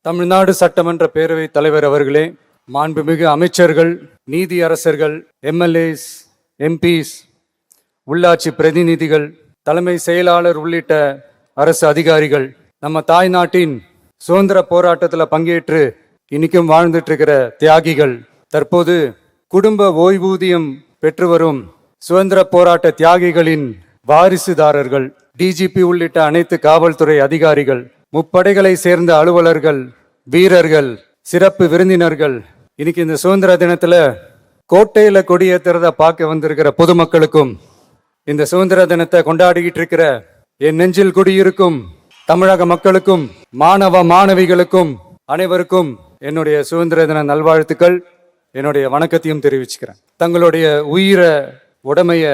தமிழ்நாடு சட்டமன்ற பேரவைத் தலைவர் அவர்களே, மாண்புமிகு அமைச்சர்கள், நீதி அரசர்கள், எம்எல்ஏஸ், எம்பிஸ், உள்ளாட்சி பிரதிநிதிகள், தலைமை செயலாளர் உள்ளிட்ட அரசு அதிகாரிகள், நம்ம தாய்நாட்டின் சுதந்திர போராட்டத்தில் பங்கேற்று இன்னைக்கும் வாழ்ந்துட்டு இருக்கிற தியாகிகள், தற்போது குடும்ப ஓய்வூதியம் பெற்று வரும் சுதந்திர போராட்ட தியாகிகளின் வாரிசுதாரர்கள், டிஜிபி உள்ளிட்ட அனைத்து காவல்துறை அதிகாரிகள், முப்படைகளை சேர்ந்த அலுவலர்கள், வீரர்கள், சிறப்பு விருந்தினர்கள், இன்னைக்கு இந்த சுதந்திர தினத்துல கோட்டையில கொடியேற்றுறத பார்க்க வந்திருக்கிற பொதுமக்களுக்கும், இந்த சுதந்திர தினத்தை கொண்டாடிக்கிட்டு இருக்கிற என் நெஞ்சில் குடியிருக்கும் தமிழக மக்களுக்கும், மாணவ மாணவிகளுக்கும் அனைவருக்கும் என்னுடைய சுதந்திர தின நல்வாழ்த்துக்கள், என்னுடைய வணக்கத்தையும் தெரிவிச்சுக்கிறேன். தங்களுடைய உயிரை, உடமைய,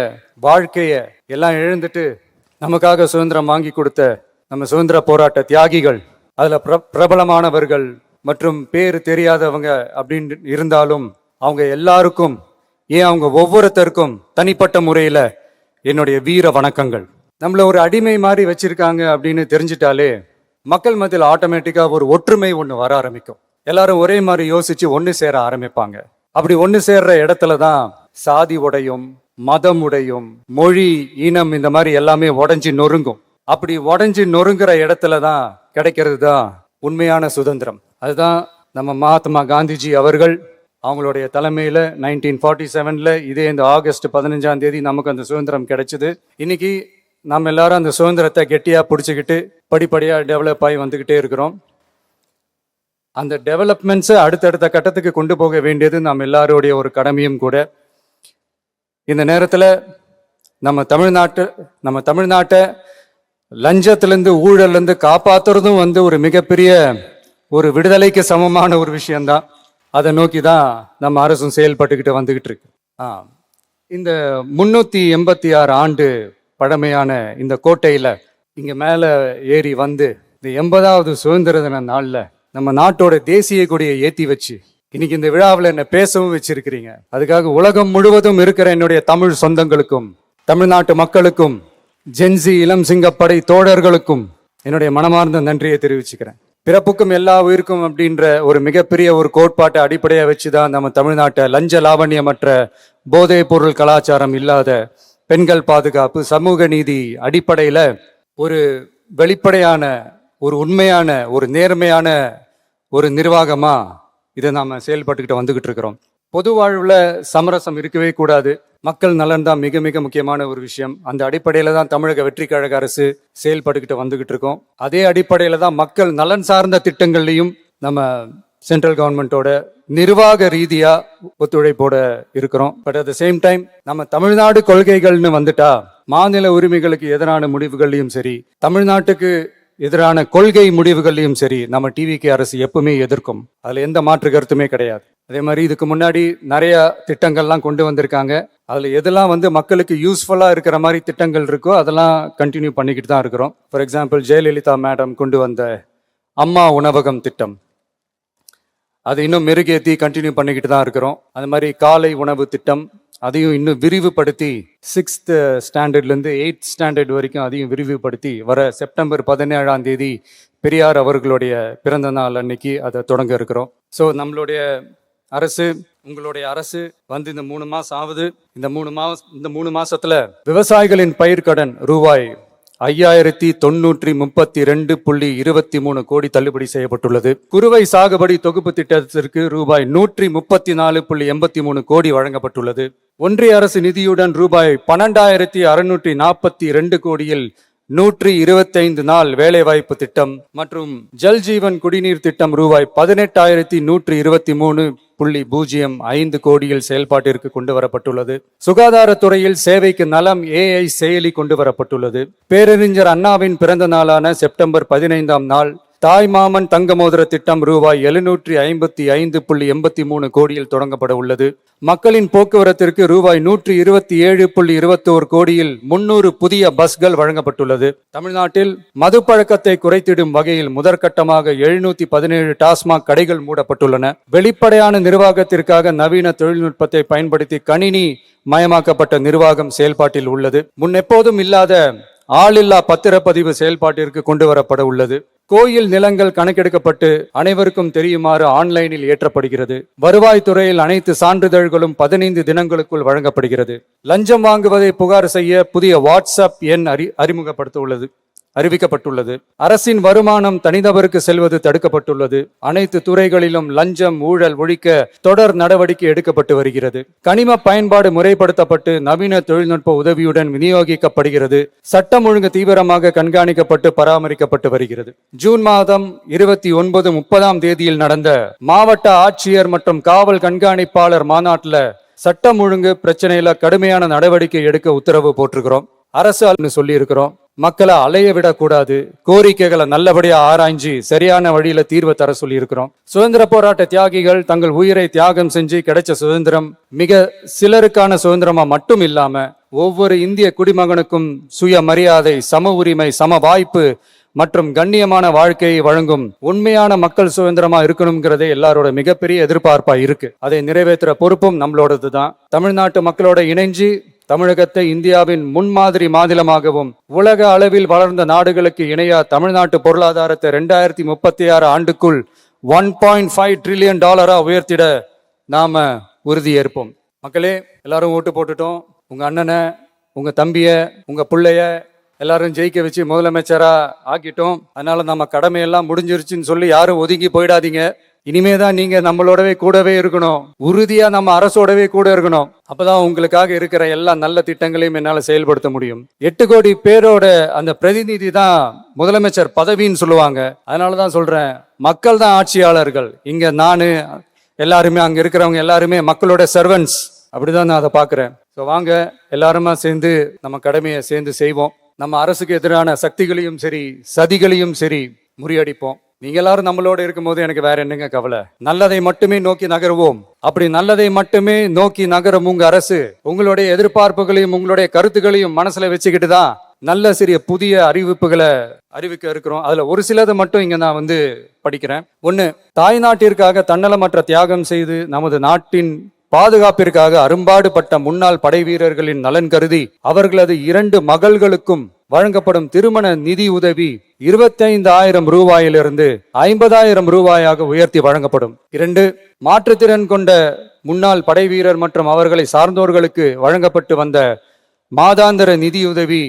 வாழ்க்கைய எல்லாம் இழந்துட்டு நமக்காக சுதந்திரம் வாங்கி கொடுத்த நம்ம சுதந்திர போராட்ட தியாகிகள், அதுல பிரபலமானவர்கள் மற்றும் பேர் தெரியாதவங்க அப்படின்னு இருந்தாலும் அவங்க எல்லாருக்கும், ஏன் அவங்க ஒவ்வொருத்தருக்கும் தனிப்பட்ட முறையில என்னுடைய வீர வணக்கங்கள். நம்மள ஒரு அடிமை மாதிரி வச்சிருக்காங்க அப்படின்னு தெரிஞ்சிட்டாலே மக்கள் மத்தியில் ஆட்டோமேட்டிக்கா ஒரு ஒற்றுமை ஒன்று வர ஆரம்பிக்கும். எல்லாரும் ஒரே மாதிரி யோசிச்சு ஒன்று சேர ஆரம்பிப்பாங்க. அப்படி ஒன்று சேர்ற இடத்துல தான் சாதி உடையும், மதம் உடையும், மொழி, இனம் இந்த மாதிரி எல்லாமே உடைஞ்சு நொறுங்கும். அப்படி உடைஞ்சு நொறுங்குற இடத்துல தான் கிடைக்கிறது தான் உண்மையான சுதந்திரம். அதுதான் நம்ம மகாத்மா காந்திஜி அவர்கள் அவங்களுடைய தலைமையில 1947 இதே இந்த ஆகஸ்ட் 15 நமக்கு அந்த சுதந்திரம் கிடைச்சது. இன்னைக்கு நம்ம எல்லாரும் அந்த சுதந்திரத்தை கெட்டியா பிடிச்சிக்கிட்டு படிப்படியா டெவலப் ஆகி வந்துகிட்டே இருக்கிறோம். அந்த டெவலப்மெண்ட்ஸை அடுத்தடுத்த கட்டத்துக்கு கொண்டு போக வேண்டியது நம்ம எல்லாருடைய ஒரு கடமையும் கூட. இந்த நேரத்துல நம்ம தமிழ்நாட்டை லஞ்சத்திலிருந்து, ஊழல்லேருந்து காப்பாத்துறதும் ஒரு மிகப்பெரிய ஒரு விடுதலைக்கு சமமான ஒரு விஷயம்தான். அதை நோக்கி தான் நம்ம அரசும் செயல்பட்டுக்கிட்டு வந்துகிட்டு இருக்கு. இந்த 386 ஆண்டு பழமையான இந்த கோட்டையில இங்க மேல ஏறி வந்து இந்த 80வது சுதந்திர தின நாள்ல நம்ம நாட்டோட தேசிய கொடியை ஏத்தி வச்சு இன்னைக்கு இந்த விழாவில் என்ன பேசவும் வச்சிருக்கிறீங்க. அதுக்காக உலகம் முழுவதும் இருக்கிற என்னுடைய தமிழ் சொந்தங்களுக்கும், தமிழ்நாட்டு மக்களுக்கும், ஜென்சி இளம் சிங்கப்படை தோழர்களுக்கும் என்னுடைய மனமார்ந்த நன்றியை தெரிவிச்சுக்கிறேன். பிறப்புக்கும் எல்லா உயிருக்கும் அப்படின்ற ஒரு மிகப்பெரிய ஒரு கோட்பாட்டை அடிப்படையா வச்சுதான் நம்ம தமிழ்நாட்டை லஞ்ச லாவண்யமற்ற, போதைப் பொருள் கலாச்சாரம் இல்லாத, பெண்கள் பாதுகாப்பு, சமூக நீதி அடிப்படையில ஒரு வெளிப்படையான, ஒரு உண்மையான, ஒரு நேர்மையான ஒரு நிர்வாகமா இதை நாம செயல்பட்டுக்கிட்டு வந்துகிட்டு இருக்கிறோம். பொது வாழ்வுல சமரசம் இருக்கவே கூடாது. மக்கள் நலன் தான் மிக மிக முக்கியமான ஒரு விஷயம். அந்த அடிப்படையில தான் தமிழக வெற்றி கழக அரசு செயல்பட்டுக்கிட்டு வந்துகிட்டு இருக்கோம். அதே அடிப்படையில தான் மக்கள் நலன் சார்ந்த திட்டங்கள்லையும் நம்ம சென்ட்ரல் கவர்மெண்டோட நிர்வாக ரீதியா ஒத்துழைப்போட இருக்கிறோம். But at the same time நம்ம தமிழ்நாடு கொள்கைகள்னு வந்துட்டா மாநில உரிமைகளுக்கு எதிரான முடிவுகள்லையும் சரி, தமிழ்நாட்டுக்கு எதிரான கொள்கை முடிவுகள்லையும் சரி நம்ம டிவிகே அரசு எப்பவுமே எதிர்க்கும். அதுல எந்த மாற்று கருத்துமே கிடையாது. அதே மாதிரி இதுக்கு முன்னாடி நிறைய திட்டங்கள்லாம் கொண்டு வந்திருக்காங்க. அதுல எதெல்லாம் மக்களுக்கு யூஸ்ஃபுல்லா இருக்கிற மாதிரி திட்டங்கள் இருக்கோ அதெல்லாம் கண்டினியூ பண்ணிக்கிட்டு தான் இருக்கிறோம். ஃபார் எக்ஸாம்பிள், ஜெயலலிதா மேடம் கொண்டு வந்த அம்மா உணவகம் திட்டம், அது இன்னும் மெருகேற்றி கண்டினியூ பண்ணிக்கிட்டு தான் இருக்கிறோம். அது மாதிரி காலை உணவு திட்டம், அதையும் இன்னும் விரிவுபடுத்தி 6th ஸ்டாண்டர்ட்லேருந்து 8th ஸ்டாண்டர்ட் வரைக்கும் அதையும் விரிவுபடுத்தி வர செப்டம்பர் 17 பெரியார் அவர்களுடைய பிறந்த நாள் அன்னைக்கு அதை தொடங்க இருக்கிறோம். ஸோ நம்மளுடைய அரசு, உங்களுடைய அரசு இந்த 3 மாசம் ஆகுது. இந்த 3 மாசத்துல விவசாயிகளின் பயிர்க்கடன் ரூபாய் 5932.23 கோடி தள்ளுபடி செய்யப்பட்டுள்ளது. குறுவை சாகுபடி தொகுப்பு திட்டத்திற்கு ரூபாய் 134.83 கோடி வழங்கப்பட்டுள்ளது. ஒன்றிய அரசு நிதியுடன் ரூபாய் 12,642 கோடியில் 125 நாள் வேலைவாய்ப்பு திட்டம் மற்றும் ஜல் ஜீவன் குடிநீர் திட்டம் ரூபாய் 18,123.05 கோடியில் செயல்பாட்டிற்கு கொண்டு வரப்பட்டுள்ளது. சுகாதாரத்துறையில் சேவைக்கு நலம் AI செயலி கொண்டு வரப்பட்டுள்ளது. பேரறிஞர் அண்ணாவின் பிறந்த நாளான செப்டம்பர் 15 தாய்மாமன் தங்க மோதிர திட்டம் ரூபாய் 755.83 கோடியில் தொடங்கப்பட உள்ளது. மக்களின் போக்குவரத்திற்கு ரூபாய் 127.21 கோடியில் 300 புதிய பஸ்கள் வழங்கப்பட்டுள்ளது. தமிழ்நாட்டில் மது பழக்கத்தை குறைத்திடும் வகையில் முதற்கட்டமாக 717 டாஸ்மாக் கடைகள் மூடப்பட்டுள்ளன. வெளிப்படையான நிர்வாகத்திற்காக நவீன தொழில்நுட்பத்தை பயன்படுத்தி கணினி மயமாக்கப்பட்ட நிர்வாகம் செயல்பாட்டில் உள்ளது. முன்னெப்போதும் இல்லாத ஆளில்லா பத்திரப்பதிவு செயல்பாட்டிற்கு கொண்டு வரப்பட உள்ளது. கோயில் நிலங்கள் கணக்கெடுக்கப்பட்டு அனைவருக்கும் தெரியுமாறு ஆன்லைனில் ஏற்றப்படுகிறது. வருவாய்த்துறையில் அனைத்து சான்றிதழ்களும் 15 தினங்களுக்குள் வழங்கப்படுகிறது. லஞ்சம் வாங்குவதை புகார் செய்ய புதிய வாட்ஸ்அப் எண் அறிவிக்கப்பட்டுள்ளது. அரசின் வருமானம் தனிநபருக்கு செல்வது தடுக்கப்பட்டுள்ளது. அனைத்து துறைகளிலும் லஞ்சம் ஊழல் ஒழிக்க தொடர் நடவடிக்கை எடுக்கப்பட்டு வருகிறது. கனிம பயன்பாடு முறைப்படுத்தப்பட்டு நவீன தொழில்நுட்ப உதவியுடன் விநியோகிக்கப்படுகிறது. சட்டம் ஒழுங்கு தீவிரமாக கண்காணிக்கப்பட்டு பராமரிக்கப்பட்டு வருகிறது. ஜூன் மாதம் 29, 30 தேதியில் நடந்த மாவட்ட ஆட்சியர் மற்றும் காவல் கண்காணிப்பாளர் மாநாட்டில் சட்டம் ஒழுங்கு பிரச்சனையில கடுமையான நடவடிக்கை எடுக்க உத்தரவு போட்டிருக்கிறோம். அரசு சொல்லி இருக்கிறோம். மக்களை அலைய விடக்கூடாது. கோரிக்கைகளை நல்லபடியா ஆராய்ஞ்சி சரியான வழியில தீர்வு தர சொல்லி இருக்கிறோம். சுதந்திர போராட்ட தியாகிகள் தங்கள் உயிரை தியாகம் செஞ்சு கிடைச்ச சுதந்திரம் மிக சிலருக்கான சுதந்திரமா மட்டும் இல்லாம ஒவ்வொரு இந்திய குடிமகனுக்கும் சுய மரியாதை, சம உரிமை, சம வாய்ப்பு மற்றும் கண்ணியமான வாழ்க்கையை வழங்கும் உண்மையான மக்கள் சுதந்திரமா இருக்கணுங்கிறதே எல்லாரோட மிகப்பெரிய எதிர்பார்ப்பா இருக்கு. அதை நிறைவேற்றுற பொறுப்பும் நம்மளோடது தான். தமிழ்நாட்டு மக்களோட இணைஞ்சு தமிழகத்தை இந்தியாவின் முன்மாதிரி மாநிலமாகவும் உலக அளவில் வளர்ந்த நாடுகளுக்கு இணையா தமிழ்நாட்டு பொருளாதாரத்தை 2036 ஆண்டுக்குள் $1.5 trillion உயர்த்திட நாம உறுதியேற்போம். மக்களே, எல்லாரும் ஓட்டு போட்டுட்டோம். உங்க அண்ணனை, உங்க தம்பிய, உங்க பிள்ளைய எல்லாரும் ஜெயிக்க வச்சு முதலமைச்சரா ஆக்கிட்டோம். அதனால நம்ம கடமையெல்லாம் முடிஞ்சிருச்சுன்னு சொல்லி யாரும் ஒதுங்கி போயிடாதீங்க. இனிமேதான் நீங்க நம்மளோடவே கூடவே இருக்கணும். உறுதியா நம்ம அரசோடவே கூட இருக்கணும். அப்பதான் உங்களுக்காக இருக்கிற எல்லா நல்ல திட்டங்களையும் என்னால செயல்படுத்த முடியும். 8 கோடி பேரோட அந்த பிரதிநிதி தான் முதலமைச்சர் பதவின்னு சொல்லுவாங்க. அதனாலதான் சொல்றேன், மக்கள் தான் ஆட்சியாளர்கள். இங்க நானு எல்லாருமே, அங்க இருக்கிறவங்க எல்லாருமே மக்களோட சர்வன்ஸ். அப்படிதான் நான் அதை பாக்குறேன். ஸோ வாங்க எல்லாருமா சேர்ந்து நம்ம கடமையை சேர்ந்து செய்வோம். நம்ம அரசுக்கு எதிரான சக்திகளையும் சரி சதிகளையும் சரி முறியடிப்போம். நீங்க எல்லாரும் நம்மளோட இருக்கும்போது எனக்கு வேற என்னங்க கவலை? நல்லதை மட்டுமே நோக்கி நகருவோம். அப்படி நல்லதை மட்டுமே நோக்கி நகரும் உங்க அரசு உங்களுடைய எதிர்பார்ப்புகளையும் உங்களுடைய கருத்துக்களையும் மனசுல வச்சுக்கிட்டு தான் நல்ல சிறிய புதிய அறிவிப்புகளை அறிவிக்க இருக்கிறோம். அதுல ஒரு சிலதை மட்டும் இங்க நான் படிக்கிறேன். 1, தாய்நாட்டிற்காக தன்னலமற்ற தியாகம் செய்து நமது நாட்டின் பாதுகாப்பிற்காக அரும்பாடுபட்ட முன்னாள் படை வீரர்களின் நலன் கருதி அவர்களது 2 மகள்களுக்கும் வழங்கப்படும் திருமண நிதி உதவி 25,000 ரூபாயிலிருந்து 50,000 ரூபாயாக உயர்த்தி வழங்கப்படும். 2, மாற்றுத்திறன் கொண்ட முன்னாள் படை வீரர் மற்றும் அவர்களை சார்ந்தோர்களுக்கு வழங்கப்பட்டு வந்த மாதாந்திர நிதியுதவி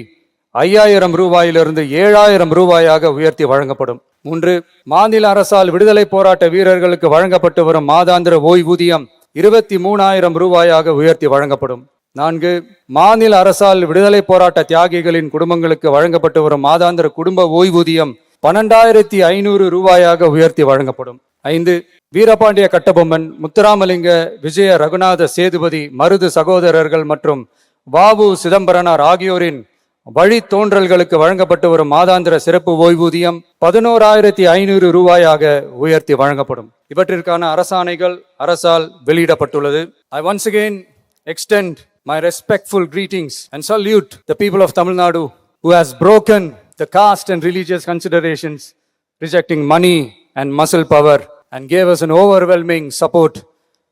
5,000 ரூபாயிலிருந்து 7,000 ரூபாயாக உயர்த்தி வழங்கப்படும். 3, மாநில அரசால் விடுதலை போராட்ட வீரர்களுக்கு வழங்கப்பட்டு வரும் மாதாந்திர ஓய்வூதியம் 23,000 ரூபாயாக உயர்த்தி வழங்கப்படும். 4, மாநில அரசால் விடுதலை போராட்ட தியாகிகளின் குடும்பங்களுக்கு வழங்கப்பட்டு வரும் மாதாந்திர குடும்ப ஓய்வூதியம் 12,500 ரூபாயாக உயர்த்தி வழங்கப்படும். 5, வீரபாண்டிய கட்டபொம்மன், முத்துராமலிங்க, விஜய ரகுநாத சேதுபதி, மருது சகோதரர்கள் மற்றும் வ.உ. சிதம்பரனார் ஆகியோரின் வழித்தோன்றல்களுக்கு வழங்கப்பட்டு வரும் மாதாந்திர சிறப்பு ஓய்வூதியம் 11,500 ரூபாயாக உயர்த்தி வழங்கப்படும். இவற்றிற்கான அரசாணைகள் அரசால் வெளியிடப்பட்டுள்ளது. I once again extend my respectful greetings and salute the people of Tamil Nadu who has broken the caste and religious considerations, rejecting money and muscle power, and gave us an overwhelming support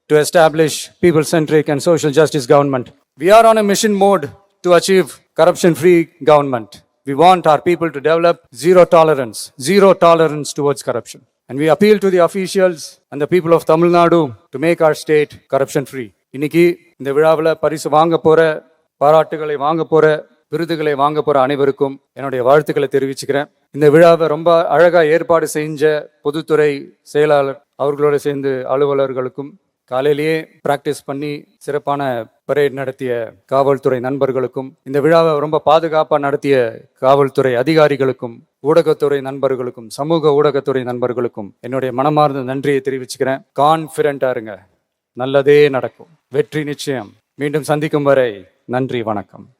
to establish people-centric and social justice government. We are on a mission mode to achieve corruption-free government. We want our people to develop zero tolerance towards corruption. And we appeal to the officials and the people of Tamil Nadu to make our state corruption-free. இன்னைக்கு இந்த விழாவில் பரிசு வாங்க போற, பாராட்டுகளை வாங்க போற, விருதுகளை வாங்க போற அனைவருக்கும் என்னுடைய வாழ்த்துக்களை தெரிவிச்சுக்கிறேன். இந்த விழாவை ரொம்ப அழகா ஏற்பாடு செஞ்ச பொதுத்துறை செயலாளர் அவர்களோட சேர்ந்து அலுவலர்களுக்கும், காலையிலேயே பிராக்டிஸ் பண்ணி சிறப்பான பரேட் நடத்திய காவல்துறை நண்பர்களுக்கும், இந்த விழாவை ரொம்ப பாதுகாப்பாக நடத்திய காவல்துறை அதிகாரிகளுக்கும், ஊடகத்துறை நண்பர்களுக்கும், சமூக ஊடகத்துறை நண்பர்களுக்கும் என்னுடைய மனமார்ந்த நன்றியை தெரிவிச்சுக்கிறேன். கான்ஃபிடென்ட்டா இருங்க, நல்லதே நடக்கும், வெற்றி நிச்சயம். மீண்டும் சந்திக்கும் வரை நன்றி, வணக்கம்.